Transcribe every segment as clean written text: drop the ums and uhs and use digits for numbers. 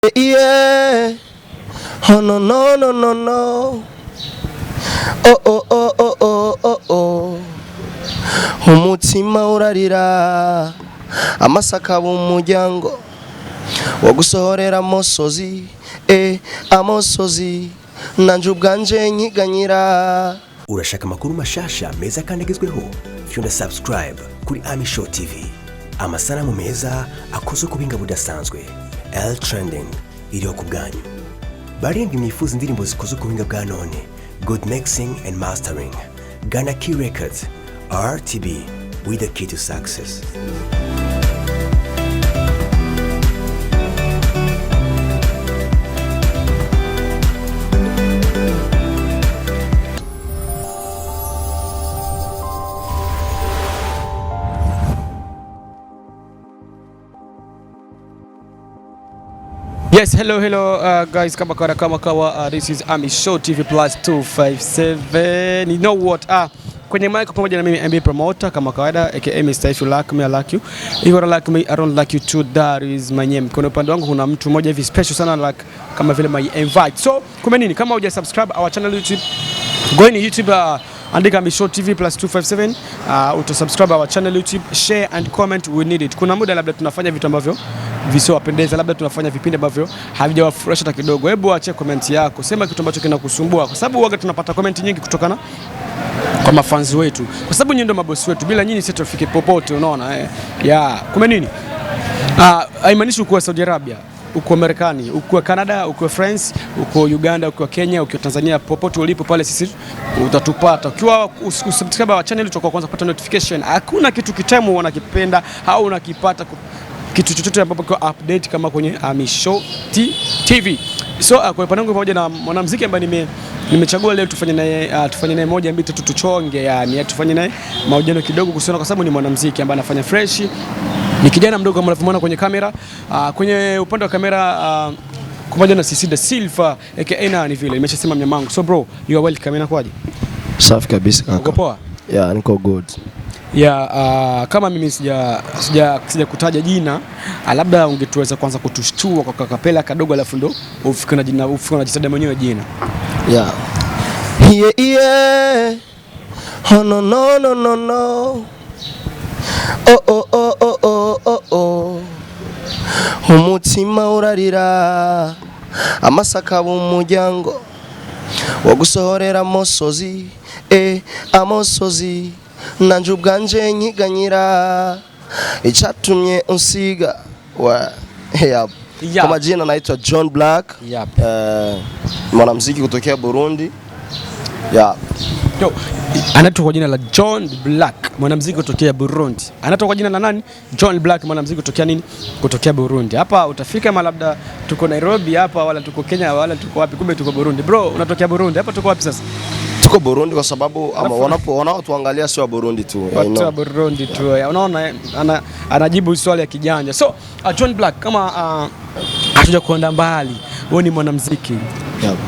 Yeah. Oh no no no no no. Oh oh oh oh oh oh oh. Umutima urarira amasaka b'umuryango wo gusohorera amosozi amosozi nanje ubwanje nkiganyira. Urashaka amakuru mashasha meza kandi agezweho? Fyunda subscribe kuri Ami Show TV. Amasanamu meza akoze ku binga budasanzwe. L Trending iriho ku bwanyu. Barenga imifuza indirimbo zikoze ku binga bwa none. Good mixing and mastering. Ghana Key Records. RTB with the key to success. Yes, hello guys, kama kawa, this is Ami Show TV plus 257. You know what? Kwenye mic pamoja na mimi MB promoter kama kawaida aka Mr. If you like me I like you. If you don't like me I don't like you too. That is my name. Kwa upande wangu kuna mtu mmoja hivi special sana like kama vile my invite. So, kwa nini kama huja subscribe our channel YouTube, go in YouTube andika Ami Show TV plus 257, utasubscribe our channel YouTube, share and comment, we need it. Kuna muda labda tunafanya vitu ambavyo visiowapendeza, labda tunafanya vipindi ambavyo havijawafurahisha hata kidogo. Hebu acha comment yako, sema kitu ambacho kinakusumbua, kwa sababu huaga tunapata comment nyingi kutokana kwa mafans wetu, kwa sababu nyinyi ndio mabosi wetu. Bila nyinyi sisi tufike popote, unaona Kwa nini haimaanishi uko Saudi Arabia, uko Marekani, uko Canada, uko France, uko Uganda, uko Kenya, uko Tanzania, popote ulipo pale sisi utatupata. Ukiwa usubscribe wa channel utakuwa kwanza kupata notification. Hakuna kitu kitamu wanakipenda au unakipata kitu chochote ambapo kwa update kama kwenye Ami Show TV. So kwa upande wangu pamoja na mwanamuziki ambaye nimechagua leo tufanye naye moja mbili tatu tuchonge, yani tufanye naye mahojiano kidogo kuhusiana, kwa sababu ni mwanamuziki ambaye anafanya fresh, ni kijana mdogo kama unavyomuona kwenye kamera. Kwenye upande wa kamera pamoja na Sisi the Silver aka nani vile nimeshasema mnyamangu. So bro, you are welcome. Inakuaje? Safi kabisa kaka. Uko poa? Yeah, niko good. Kama mimi sija kutaja jina, labda ungetuweza kwanza kutushtua kwa kapela kadogo, alafu ndo ufike na jina, ufike na jitaja mwenyewe jina. Yeah. Oh no no no no no. Oh oh oh oh oh oh oh. Umutima urarira amasaka b'umuryango wo gusohorera amosozi amosozi nanje ubwanje nkiganyira. Icatumye unsiga kwa majina naitwa John Black. Mwanamuziki kutokea Burundi. Anaitwa kwa jina la John Black, mwanamuziki kutokea Burundi. Anaitwa kwa jina la nani? John Black, mwanamuziki kutokea nini? Kutokea Burundi. Hapa utafika kama labda tuko Nairobi hapa, wala tuko Kenya, wala tuko wapi, kumbe tuko Burundi. Bro, unatokea Burundi. Hapa tuko wapi sasa? Tuko Burundi kwa sababu wanaotuangalia sio wa Burundi tu. Watu wa Burundi tu. Unaona anajibu swali ya kijanja. So, John Black, kama hatuja kuenda mbali, wewe ni mwanamuziki.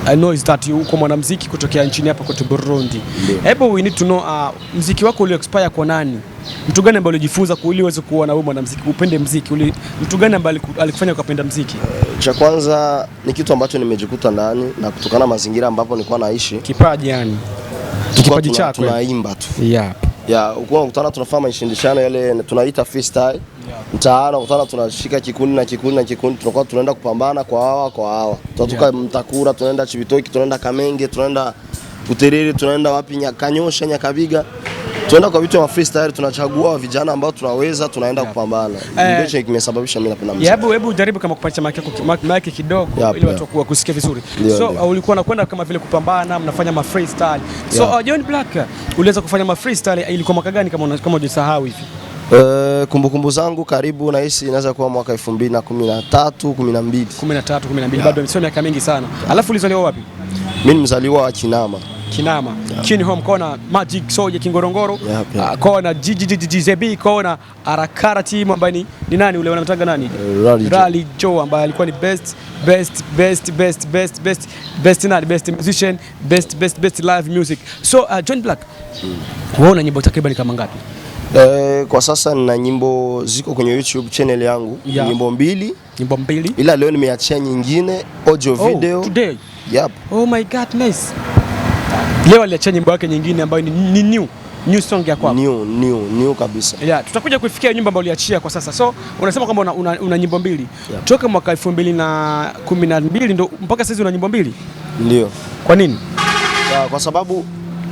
I know is that you uko mwanamuziki kutokea nchini hapa kwa Burundi. Hebu we need to know muziki wako uli expire kwa nani? Mtu gani ambaye ulijifunza ili uweze kuwa na wewe mwanamuziki, upende muziki? Mtu gani ambaye alikufanya ukapenda muziki? Cha kwanza ni kitu ambacho nimejikuta ndani na kutokana na mazingira ambapo nilikuwa naishi. Kipaji yani. Kipaji chako. Tunaimba tu. Uko unakutana tunafanya mashindano yale tunaita freestyle. Mtaani unakutana tunashika kikundi na kikundi tunakuwa tunaenda kupambana kwa hawa. Tunatoka Mtakura, tunaenda Chibitoki, tunaenda Kamenge, tunaenda Buterere, tunaenda wapi Kanyosha, Nyakabiga. Tunaenda kwa vitu vya freestyle, tunachagua vijana ambao tunaweza, tunaenda kupambana. Ndio kimesababisha mimi napenda muziki. Hebu jaribu kama kupacha mic kidogo ili watu wakusikie vizuri. So ulikuwa unakwenda kama vile kupambana, mnafanya ma freestyle. So John Black, uliweza kufanya ma freestyle ilikuwa mwaka gani kama hujasahau hivi? Kumbukumbu zangu karibu nahisi inaweza kuwa mwaka 2013, 12. Bado sio miaka mingi sana. Alafu ulizaliwa wapi? Mimi mzaliwa wa Kinama. Chini home kona Magic Soja Kingorongoro. Kona GGGZB, kona Arakara team ambaye ni nani ule wanamtanga nani? Rally Joe ambaye alikuwa ni best musician, best live music. So John Black, wewe una nyimbo takriban kama ngapi? Kwa sasa nina nyimbo ziko kwenye YouTube channel yangu, nyimbo mbili. Ila leo nimeachia nyingine audio video. Today? Yep. Oh my God, nice. Leo aliachia nyimbo yake nyingine ambayo ni new song ya kwako. New kabisa. Yeah, tutakuja kuifikia nyimbo ambayo uliachia kwa sasa. So unasema kwamba una nyimbo mbili. Yep. Toka mwaka 2012 ndo mpaka sasa una nyimbo mbili? Ndio. Kwa nini? Kwa sababu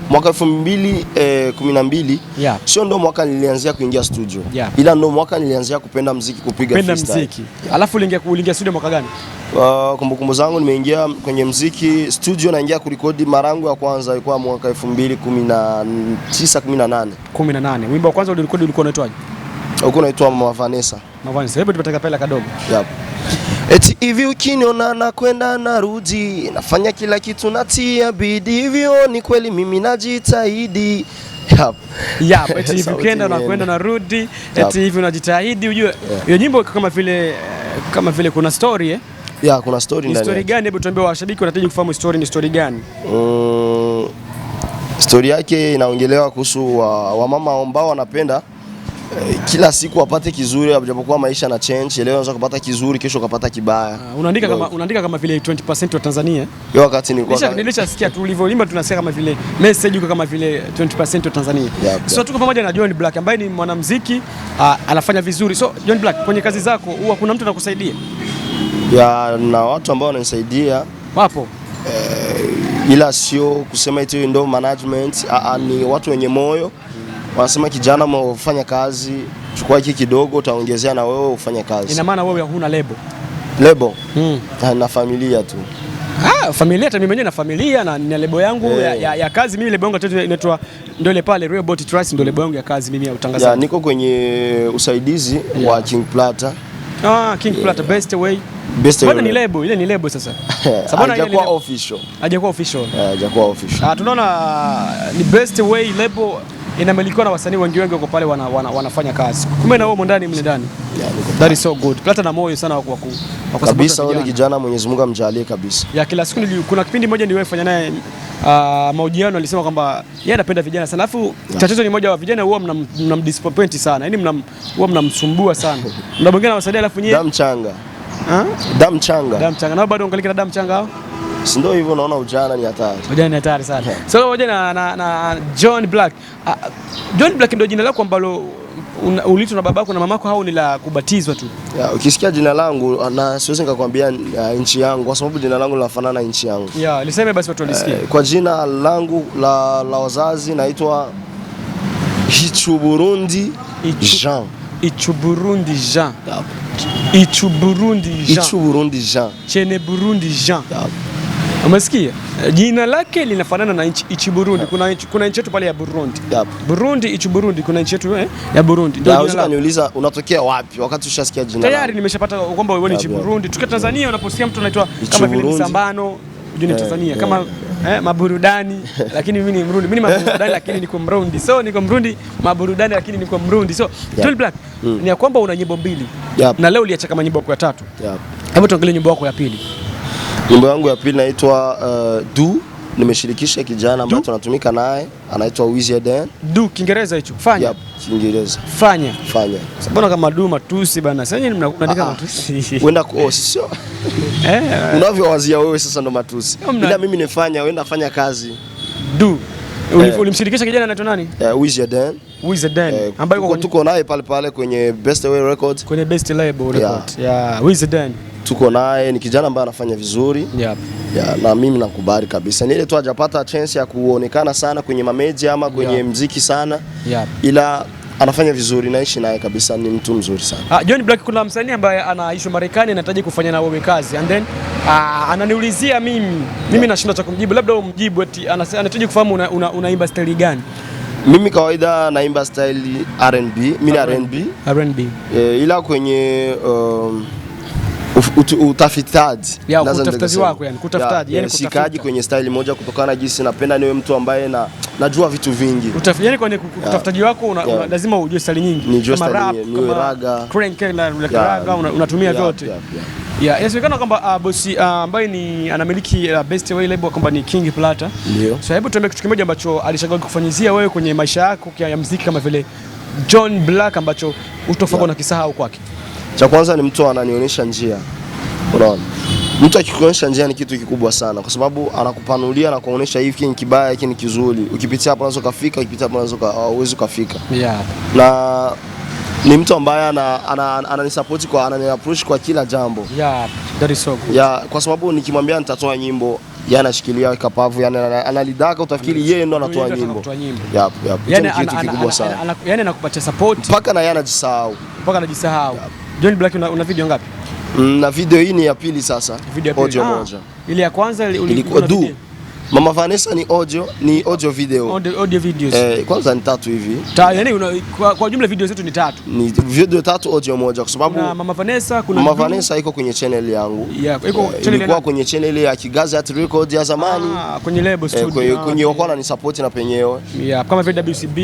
mwaka 2012 sio ndo mwaka nilianzia kuingia studio. Ila ndo mwaka nilianzia kupenda muziki, kupiga freestyle. Alafu uliingia studio mwaka gani? Kumbukumbu zangu nimeingia kwenye muziki studio, naingia kurekodi mara yangu ya kwanza ilikuwa mwaka 2018. Wimbo wa kwanza ulirekodi ulikuwa unaitwaje? Ulikuwa unaitwa Mama Vanessa. Hebu tupate kapela kadogo. Yep. Eti hivi ukiniona nakwenda narudi, nafanya kila kitu natia bidii, hivyo ni kweli mimi najitahidi. Yep. Eti hivi ukienda nakwenda narudi, eti hivi unajitahidi, ujue hiyo nyimbo kama vile kuna story kuna story ndani. Story gani? Hebu tuambie washabiki wanahitaji kufahamu story ni story gani? Story yake inaongelewa kuhusu wamama ambao wanapenda kila siku wapate kizuri, japokuwa maisha na change. Leo unaweza kupata kizuri, kesho ukapata kibaya. Unaandika kama vile 20% wa Tanzania. Hiyo wakati nilishasikia tu ulivyoimba, tunasikia kama vile message uko kama vile 20% wa Tanzania. So tuko pamoja na John Black ambaye ni mwanamuziki, anafanya vizuri. So John Black, kwenye kazi zako huwa kuna mtu anakusaidia? Na watu ambao wananisaidia wapo. Ila sio kusema eti ndio management, ni watu wenye moyo. Wanasema kijana mfanya kazi, chukua hiki kidogo utaongezea na wewe ufanye kazi. Ina maana wewe huna lebo? Na familia tu. Familia, hata mimi mwenyewe na familia na nina lebo yangu ya kazi. Mimi lebo yangu inaitwa ndio ile pale Real Bot Trust, ndio lebo yangu ya kazi mimi ya utangazaji. Niko kwenye usaidizi wa King Plata. King Plata Best Way. Bado ni lebo, ile ni lebo sasa. Sababu hajakuwa official. Hajakuwa official. Tunaona ni Best Way lebo inamilikiwa na wasanii wengi wako pale wanafanya kazi. Kumbe na wewe ndani mle ndani. That is so good. Plata na moyo sana kwa kabisa, wale kijana Mwenyezi Mungu amjalie kabisa. Kila siku kuna kipindi moja niliwahi kufanya naye mahojiano, alisema kwamba yeye anapenda vijana sana. Alafu tatizo ni moja wa vijana huwa mnamdisappoint sana. Yaani huwa mnamsumbua sana. Mnabongea wasaidia alafu nyie damu changa. Na bado ungalika na damu changa hao. Si ndio hivyo, naona ujana ni hatari. Ujana ni hatari sana. So moja na John Black. John Black ndio jina lako ambalo uliitwa na babako na mamako au ni la kubatizwa tu? Ukisikia jina langu na siwezi nikakwambia nchi yangu kwa sababu jina langu linafanana na nchi yangu. Liseme basi watu walisikie. Kwa jina langu la wazazi naitwa Ichuburundi Jean. Ichuburundi Jean. Chene Burundi Jean. Umesikia? Jina lake linafanana na nchi Ichiburundi. Kuna nchi yetu pale ya Burundi. Burundi, Ichiburundi, kuna nchi yetu ya Burundi. Ndio unaweza kuniuliza unatokea wapi wakati ushasikia jina. Tayari nimeshapata kwamba wewe ni Ichiburundi. Tukiwa Tanzania unaposikia mtu anaitwa kama vile Msambano, ujue Tanzania kama maburudani, lakini mimi ni Mrundi. Mimi ni maburudani lakini niko Mrundi. So niko Mrundi, maburudani lakini niko Mrundi. So John Black, ni ya kwamba una nyimbo mbili. Na leo uliacha kama nyimbo yako ya tatu. Hebu tuangalie nyimbo yako ya pili. Nyimbo yangu ya pili inaitwa Du, nimeshirikisha kijana ambaye tunatumika naye, anaitwa Wizeden. Du Kiingereza hicho. Fanya. Kiingereza. Fanya. Sabona kama du matusi bana. Sasa nyinyi mnaandika matusi. Wenda sio. Unavyowazia wewe sasa ndo matusi. Ila mimi nifanya, wenda fanya kazi. Du. Ulimshirikisha kijana anaitwa nani? Wizeden. Ambaye tuko naye pale kwenye Best Way Records. Kwenye Best Label Records. Wizeden. Tuko naye, ni kijana ambaye anafanya vizuri. Na mimi nakubali kabisa. Ni ile tu hajapata chance ya kuonekana sana kwenye mamedia ama kwenye muziki sana. Ila anafanya vizuri, naishi naye kabisa, ni mtu mzuri sana. John Black, kuna msanii ambaye anaishi Marekani anahitaji kufanya na wewe kazi and then ananiulizia mimi nashinda cha kumjibu, labda umjibu eti anahitaji kufahamu unaimba style gani? Mimi kawaida naimba style R&B, mimi R&B. Ila kwenye utafitaji wako yani kutafutaji sikaji kwenye style moja kutokana jinsi napenda niwe mtu ambaye najua vitu vingi. Yani kwenye kutafutaji wako lazima ujue style nyingi kama rap, kama raga, crank na raga unatumia vyote. Inasemekana kwamba bosi ambaye anamiliki Best Way label kwamba ni King Plata. Ndio. So hebu tuambie kitu kimoja ambacho alishangaa kufanyizia wewe kwenye maisha yako ya muziki, kama vile John Black ambacho utofauti na kisahau kwake? Cha kwanza ni mtu ananionyesha njia. Unaona? Mtu akikuonyesha njia ni kitu kikubwa sana, kwa sababu anakupanulia na kuonyesha hivi ni kibaya, hiki ni kizuri. Ukipitia hapo unaweza kufika, ukipitia hapo unaweza uweze kufika. Na ni mtu ambaye ananisupport kwa ananiapproach kwa kila jambo. That is so good. Kwa sababu nikimwambia nitatoa nyimbo, yeye anashikilia kapavu, yani analidaka, utafikiri yeye ndo anatoa nyimbo. Yani kitu kikubwa sana. Yani anakupatia support mpaka na yeye anajisahau. John Black una video ngapi? Na video hii ni ya pili sasa. Audio moja. Ile ya kwanza ilikuwa Mama Vanessa ni audio video. Audio videos. Kwanza ni 3 hivi. Yani kwa jumla video zetu ni 3. Ni video 3 audio moja, kwa sababu Mama Vanessa iko kwenye channel yangu. Ilikuwa kwenye channel ya Kigazi at Record ya zamani. Kwenye label studio. Kwenye wakona ni support na penyewe. Kama vile WCB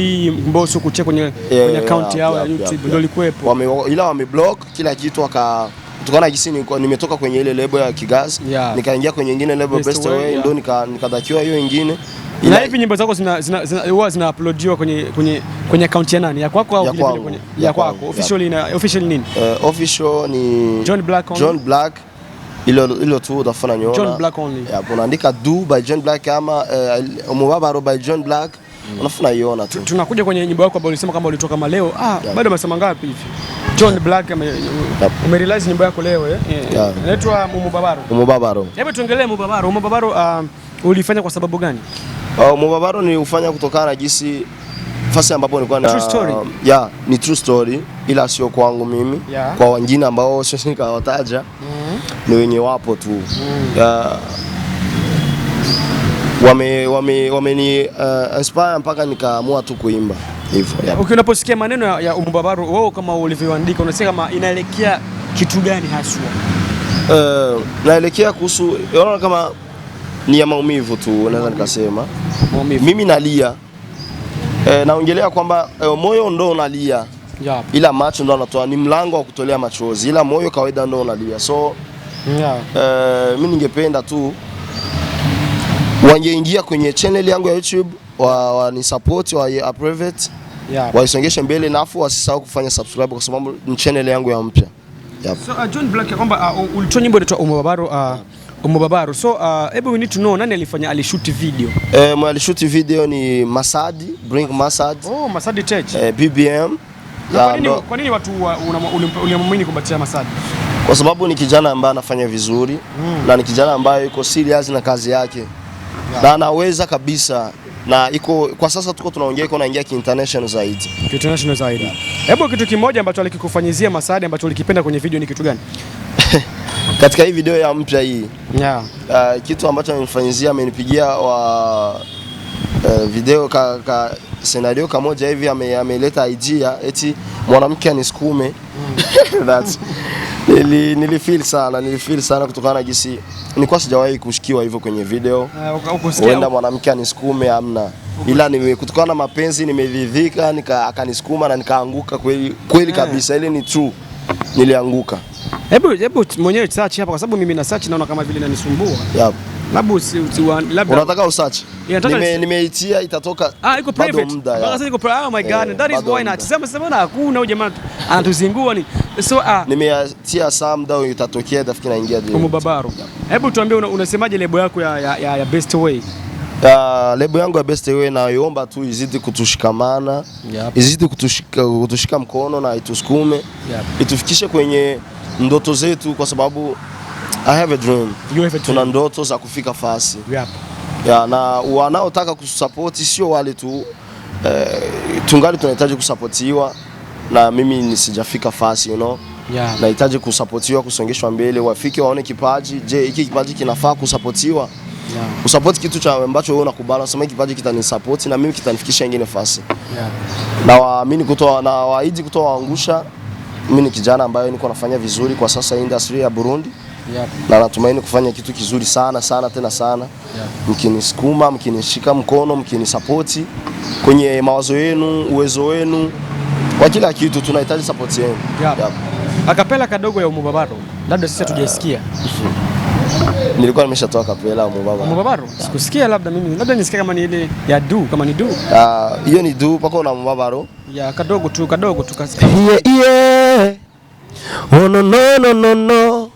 Mbosso kucheka kwenye account yao ya YouTube ndio ilikuwepo. Ila wameblock kila kitu kutokana gisi nimetoka kwenye ile label ya Kigazi, nikaingia kwenye nyingine label Best Way, ndio nikadakiwa hiyo nyingine. Na hivi nyimbo zako zina uploadiwa kwenye account ya nani? Ya kwako au kwenye ya kwako? Official nini? Official ni John Black. Ilo tu utafanya nyona. John Black only. Unaandika Do by John Black ama Umubabaro by John Black. Unafuna iona tu. Tunakuja kwenye nyimbo yako ambayo ulisema kama ulitoka maleo. Bado umesema ngapi hivi? John Black umerealize nyimbo yako leo inaitwa Umubabaro. Hebu tuongelee Umubabaro ulifanya kwa sababu gani? Umubabaro nilifanya kutokana na jinsi fasi ambapo nilikuwa na true story. Ni true story, ila sio kwangu mimi. Kwa wengine ambao sio nikawataja. Ni wenye wapo tu. Wameni inspire mpaka nikaamua tu kuimba hivyo. Unaposikia maneno ya Umubabaro wewe kama ulivyoandika unasema kama inaelekea kitu gani haswa? Naelekea kuhusu, unaona kama ni ya maumivu tu, naweza nikasema. Mimi nalia. Naongelea kwamba moyo ndo unalia. Ila macho ndo anatoa, ni mlango wa kutolea machozi, ila moyo kawaida ndo unalia. So mimi ningependa tu wangeingia kwenye channel yangu ya YouTube ni support wa private, waisongeshe mbele, nafu wasisahau kufanya subscribe kwa sababu ni channel yangu ya mpya. So John Black kwamba ulitoa nyimbo inaitwa Umubabaro. So we need to know nani alishoot video? Alishoot video ni Masadi, Bring Masad. Masadi Tech. BBM. Kwa nini watu uliamini kubatia Masadi? Kwa sababu ni kijana ambaye anafanya vizuri na ni kijana ambaye yuko serious na kazi yake. Na anaweza kabisa, na kwa sasa tunaongea naingia international zaidi. Hebu kitu kimoja ambacho alikikufanyizia Masadi ambacho ulikipenda kwenye video ni kitu gani? Katika hii video ya mpya hii. Kitu ambacho amenifanyizia, amenipigia video scenario kamoja hivi, ameleta idea eti mwanamke anisukume. Nilifeel sana kutokana na jinsi nilikuwa sijawahi kushikiwa hivyo kwenye video. Huenda mwanamke anisukume amna. Ila kutokana na mapenzi nimeridhika, akanisukuma na nikaanguka kweli kabisa. Ile ni true. Nilianguka. Hebu mwenyewe search hapa kwa sababu mimi na search naona kama vile inanisumbua. Labda unataka usearch? Nimeitia itatoka. Iko private. Baka iko private. Oh my god, that is why not. Sema hakuna huyo jamaa anatuzingua ni. So nimetia samda itatokea dafikiri naingia direct. Umubabaro. Hebu tuambie unasemaje lebo yako ya Best Way? Lebo yangu ya Best Way naomba tu izidi kutushikamana. Izidi kutushika mkono na itusukume. Itufikishe kwenye ndoto zetu, kwa sababu I have a dream. Tuna ndoto za kufika fasi. Na wanaotaka kusupport sio wale tu, tungali tunahitaji kusapotiwa, na mimi nisijafika fasi, nahitaji kusapotiwa, kusongeshwa mbele, wafike waone kipaji. Je, hiki kipaji kinafaa kusapotiwa? Kusupport kitu cha ambacho wewe unakubali, unasema kipaji kitanisupport na mimi kitanifikisha nyingine fasi. Na waamini na waahidi kutowaangusha. Mimi ni kijana ambaye niko nafanya vizuri kwa sasa industry ya Burundi. Na natumaini kufanya kitu kizuri sana tena sana. Mkinisukuma, mkinishika mkono, mkinisupport kwenye mawazo yenu, uwezo wenu, kwa kila kitu tunahitaji support yenu. Akapela kadogo ya Umubabaro, labda sisi tujasikia. Nilikuwa nimeshatoa kapela Umubabaro. Sikusikia, labda nisikia kama ni ile ya Do, kama ni Do. Hiyo ni Do pako na Umubabaro. Yeah, kadogo tu yeah. Oh no no no no no.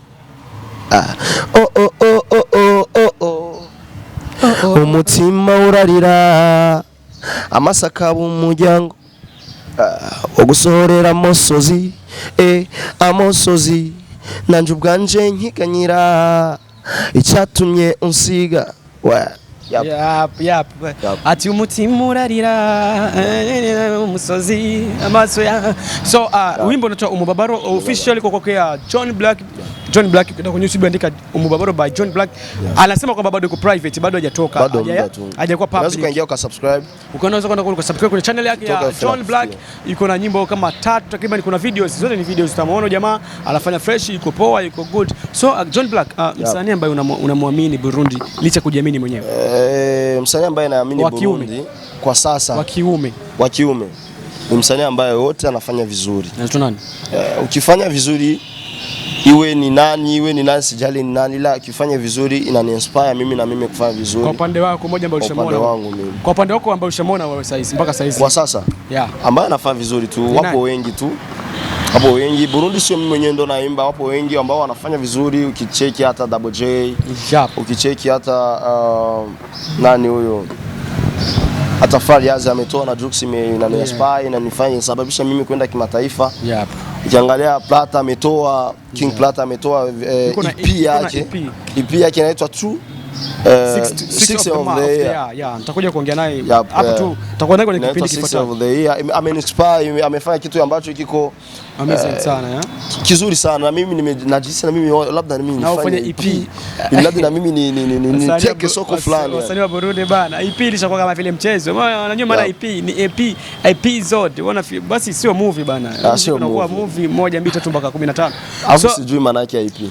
Umutima urarira amasaka b'umuryango ogusohorera amosozi amosozi nanje ubwanje nkikanyira icyatumye unsiga. Yap. Ati umutima urarira umusozi amaso ya. So wimbo unaitwa Umubabaro officially kwa John Black kwa YouTube andika Umubabaro by John Black. Anasema kwamba bado iko private, bado hajatoka, hajakuwa public. Unaweza kuingia ukasubscribe. Unaweza kwenda kusubscribe kwenye channel yake ya John Black. Iko na nyimbo kama 3 takriban, kuna videos zote ni videos utamuona jamaa anafanya fresh, iko poa, iko good. So John Black msanii ambaye unamwamini Burundi licha kujiamini mwenyewe. Msanii ambaye naamini Burundi kwa sasa wa kiume ni msanii ambaye wote anafanya vizuri. Anaitwa nani? Ukifanya vizuri iwe ni nani sijali ni nani, la ukifanya vizuri inani inspire mimi na mimi kufanya vizuri. Kwa upande wako mmoja ambao ushamuona? Kwa upande wako ambao ushamuona wewe sasa mpaka sasa kwa sasa ambaye anafanya vizuri tu wapo wengi tu. Hapo wengi Burundi, sio mimi mwenyewe ndo naimba, wapo wengi ambao wanafanya vizuri. Ukicheki hata Double J, ukicheki hata nani huyo, hata Fariaz ametoa na Jux na Spy na nifanye sababisha mimi kwenda kimataifa. Ukiangalia Plata ametoa, King Plata ametoa EP yake inaitwa True 6 of the year. Nitakuja kuongea naye hapo tu, tutakuwa naye kwenye kipindi kifuatacho. Ame-inspire, amefanya kitu ambacho kiko amazing sana, kizuri sana, na mimi najisikia na mimi labda na mimi nifanye EP, labda na mimi ni take soko fulani. Wasanii wa Burundi bana, EP ilishakuwa kama vile mchezo. Unajua maana EP ni EP zote. Unaona basi sio movie bana. Unakuwa movie 1 2 3 mpaka 15. Hapo sijui maana yake ya EP.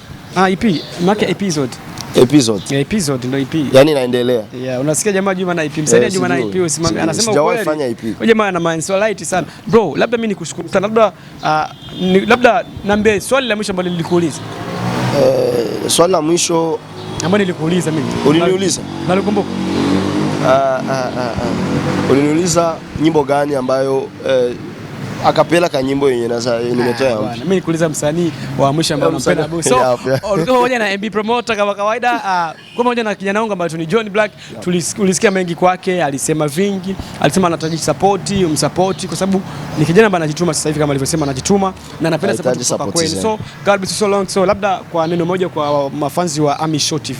EP maana episode. Episode ndio EP. Yaani inaendelea. Unasikia jamaa Juma na EP. Msanii Juma na EP usimame. Anasema ukweli. Jamaa ana mindset sana. Bro, labda mimi nikushukuru sana. Labda niambie swali la mwisho ambalo nilikuuliza. Swali la mwisho ambalo nilikuuliza mimi. Uliniuliza? Nalikumbuka. Uliniuliza nyimbo gani ambayo akapela ka nyimbo yenye nimetoa. Mimi nikuuliza msanii wa mwisho ambaye unampenda. So ulikuwa pamoja na MB Promoter kama kawaida, kwa pamoja na kijana wangu ambaye ni John Black. Tulisikia mengi kwake, alisema vingi, alisema anahitaji support, umsupport kwa sababu ni kijana ambaye anajituma sasa hivi kama alivyosema anajituma na anapenda support kutoka kwenu. So God bless you so long. So labda kwa neno moja kwa mafanzi wa Ami Show TV.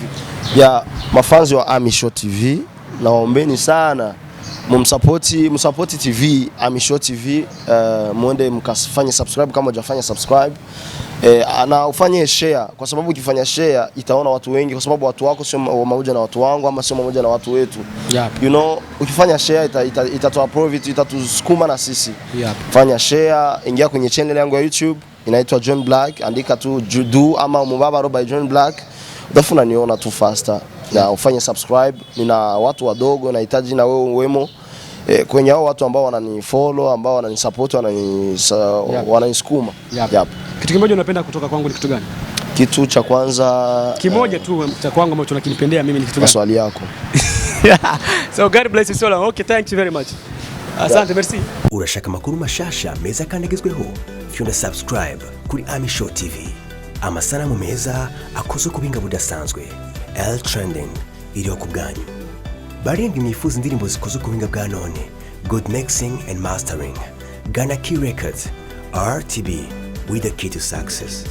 Mafanzi wa Ami Show TV, naombeni sana msupporti TV, Ami Show TV, muende mkafanye subscribe kama hujafanya subscribe, na ufanye share, kwa sababu ukifanya share itaona watu wengi, kwa sababu watu wako sio mmoja na watu wangu ama sio mmoja na watu wetu. You know, ukifanya share itatoa profit, itatusukuma na sisi. Fanya share, ingia kwenye channel yangu ya YouTube inaitwa John Black, andika tu Judu ama Umubabaro by John Black, utafuna niona tu faster. Na ufanye subscribe. Nina watu wadogo, nahitaji na wewe uwemo kwenye hao watu ambao wananifollow, ambao wananisupport, wananisukuma. Kitu kimoja unapenda kutoka kwangu ni kitu gani? Kitu cha kwanza kimoja tu cha kwangu ambacho tunakinipendea mimi ni kitu gani? Swali yako. So God bless you so long. Okay, thank you very much. Asante, merci. Urashaka makuru mashasha meza kandagezweho, fyunda subscribe kuri Ami Show TV. Amasanamu meza akozwe kubinga budasanzwe. L Trending iriho ku bwanyu. Barindwi mwifuza indirimbo zikozwe ku buhinga bwa none, good mixing and mastering. Ghana Key Records, RTB, with the key to success.